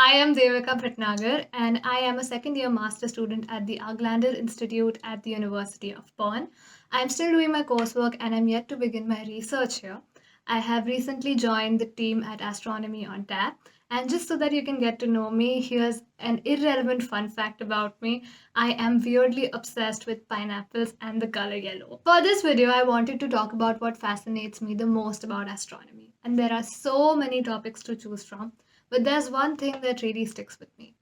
I am Devika Bhatnagar and I am a second year master student at the Aglander Institute at the University of Bonn. I'm still doing my coursework and I'm yet to begin my research here. I have recently joined the team at Astronomy on Tap. And just so that you can get to know me, here's an irrelevant fun fact about me. I am weirdly obsessed with pineapples and the color yellow. For this video, I wanted to talk about what fascinates me the most about astronomy. And there are so many topics to choose from. But there's one thing that really sticks with me.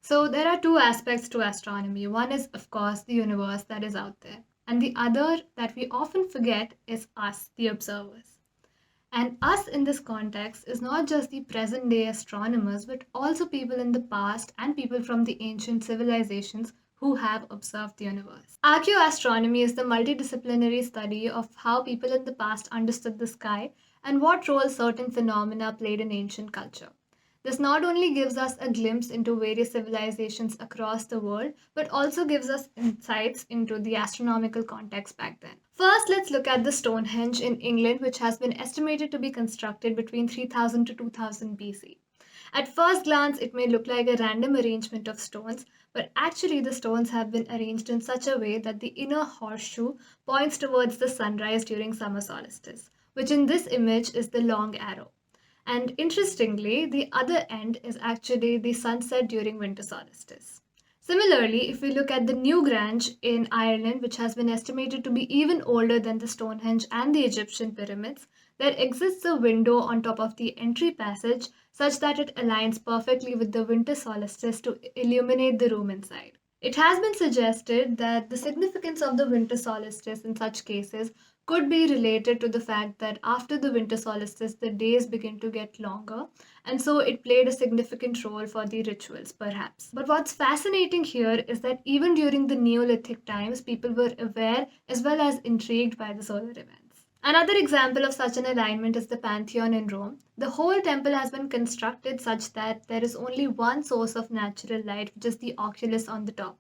So, there are two aspects to astronomy. One is, of course, the universe that is out there, and the other that we often forget is us, the observers. And us in this context is not just the present day astronomers, but also people in the past and people from the ancient civilizations who have observed the universe. Archaeoastronomy is the multidisciplinary study of how people in the past understood the sky and what role certain phenomena played in ancient culture. This not only gives us a glimpse into various civilizations across the world, but also gives us insights into the astronomical context back then. First, let's look at the Stonehenge in England, which has been estimated to be constructed between 3000 to 2000 BC. At first glance, it may look like a random arrangement of stones, but actually, the stones have been arranged in such a way that the inner horseshoe points towards the sunrise during summer solstice, which in this image is the long arrow. And interestingly, the other end is actually the sunset during winter solstice. Similarly, if we look at the New Grange in Ireland, which has been estimated to be even older than the Stonehenge and the Egyptian pyramids, there exists a window on top of the entry passage such that it aligns perfectly with the winter solstice to illuminate the room inside. It has been suggested that the significance of the winter solstice in such cases could be related to the fact that after the winter solstice, the days begin to get longer, and so it played a significant role for the rituals, perhaps. But what's fascinating here is that even during the Neolithic times, people were aware as well as intrigued by the solar events. Another example of such an alignment is the Pantheon in Rome. The whole temple has been constructed such that there is only one source of natural light, which is the oculus on the top.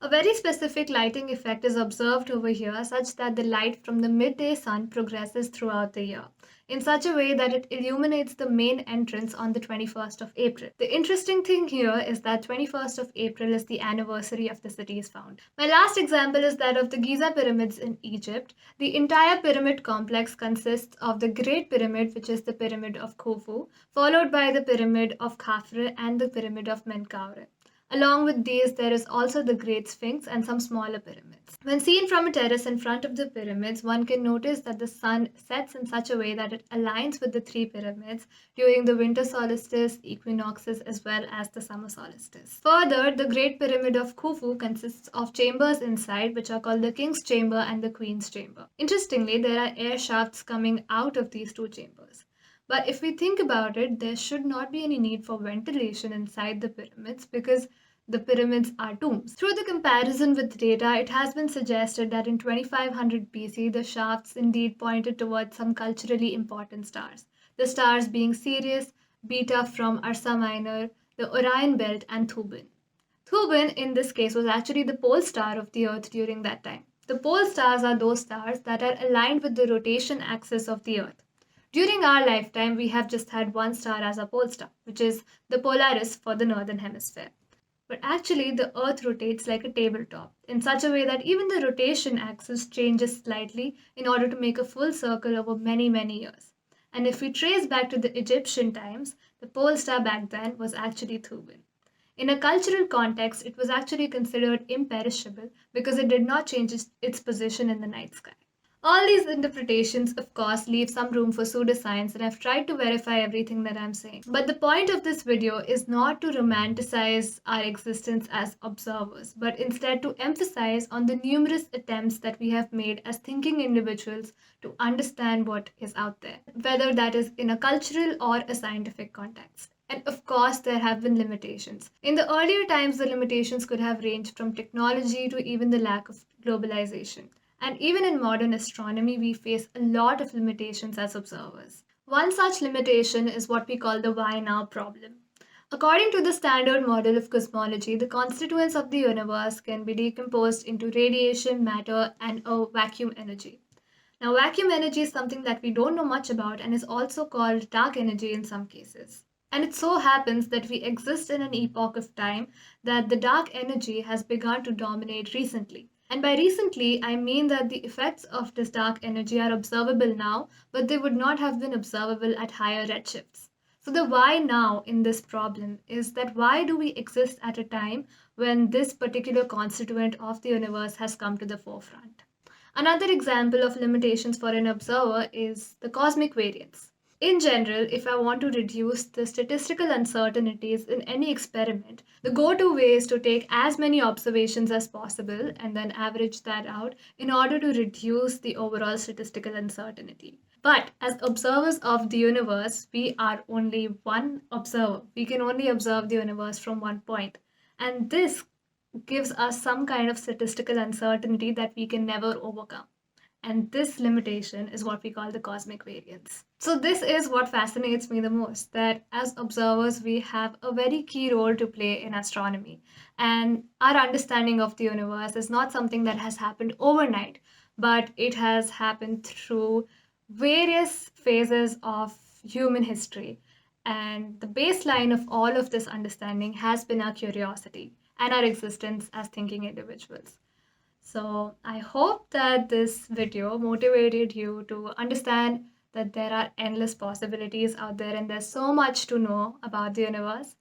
A very specific lighting effect is observed over here, such that the light from the midday sun progresses throughout the year, in such a way that it illuminates the main entrance on the 21st of April. The interesting thing here is that 21st of April is the anniversary of the city's founding. My last example is that of the Giza pyramids in Egypt. The entire pyramid complex consists of the Great Pyramid, which is the Pyramid of Khufu, followed by the Pyramid of Khafre and the Pyramid of Menkaure. Along with these, there is also the Great Sphinx and some smaller pyramids. When seen from a terrace in front of the pyramids, one can notice that the sun sets in such a way that it aligns with the three pyramids during the winter solstice, equinoxes, as well as the summer solstice. Further, the Great Pyramid of Khufu consists of chambers inside, which are called the King's Chamber and the Queen's Chamber. Interestingly, there are air shafts coming out of these two chambers. But if we think about it, there should not be any need for ventilation inside the pyramids because the pyramids are tombs. Through the comparison with data, it has been suggested that in 2500 BC, the shafts indeed pointed towards some culturally important stars. The stars being Sirius, Beta from Ursa Minor, the Orion Belt, and Thuban. Thuban, in this case, was actually the pole star of the Earth during that time. The pole stars are those stars that are aligned with the rotation axis of the Earth. During our lifetime, we have just had one star as a pole star, which is the Polaris for the northern hemisphere. But actually, the Earth rotates like a tabletop in such a way that even the rotation axis changes slightly in order to make a full circle over many, many years. And if we trace back to the Egyptian times, the pole star back then was actually Thuban. In a cultural context, it was actually considered imperishable because it did not change its position in the night sky. All these interpretations, of course, leave some room for pseudoscience, and I've tried to verify everything that I'm saying. But the point of this video is not to romanticize our existence as observers, but instead to emphasize on the numerous attempts that we have made as thinking individuals to understand what is out there, whether that is in a cultural or a scientific context. And of course, there have been limitations. In the earlier times, the limitations could have ranged from technology to even the lack of globalization. And even in modern astronomy, we face a lot of limitations as observers. One such limitation is what we call the why now problem. According to the standard model of cosmology, the constituents of the universe can be decomposed into radiation, matter, and a vacuum energy. Now, vacuum energy is something that we don't know much about and is also called dark energy in some cases. And it so happens that we exist in an epoch of time that the dark energy has begun to dominate recently. And by recently, I mean that the effects of this dark energy are observable now, but they would not have been observable at higher redshifts. So, the why now in this problem is that why do we exist at a time when this particular constituent of the universe has come to the forefront? Another example of limitations for an observer is the cosmic variance. In general, if I want to reduce the statistical uncertainties in any experiment, the go to way is to take as many observations as possible and then average that out in order to reduce the overall statistical uncertainty. But as observers of the universe, we are only one observer. We can only observe the universe from one point. And this gives us some kind of statistical uncertainty that we can never overcome. And this limitation is what we call the cosmic variance. So, this is what fascinates me the most, that as observers, we have a very key role to play in astronomy. And our understanding of the universe is not something that has happened overnight, but it has happened through various phases of human history. And the baseline of all of this understanding has been our curiosity and our existence as thinking individuals. So I hope that this video motivated you to understand that there are endless possibilities out there and there's so much to know about the universe,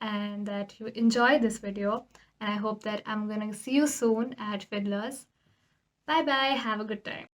and that you enjoyed this video. And I hope that I'm going to see you soon at Fiddlers. Bye bye. Have a good time.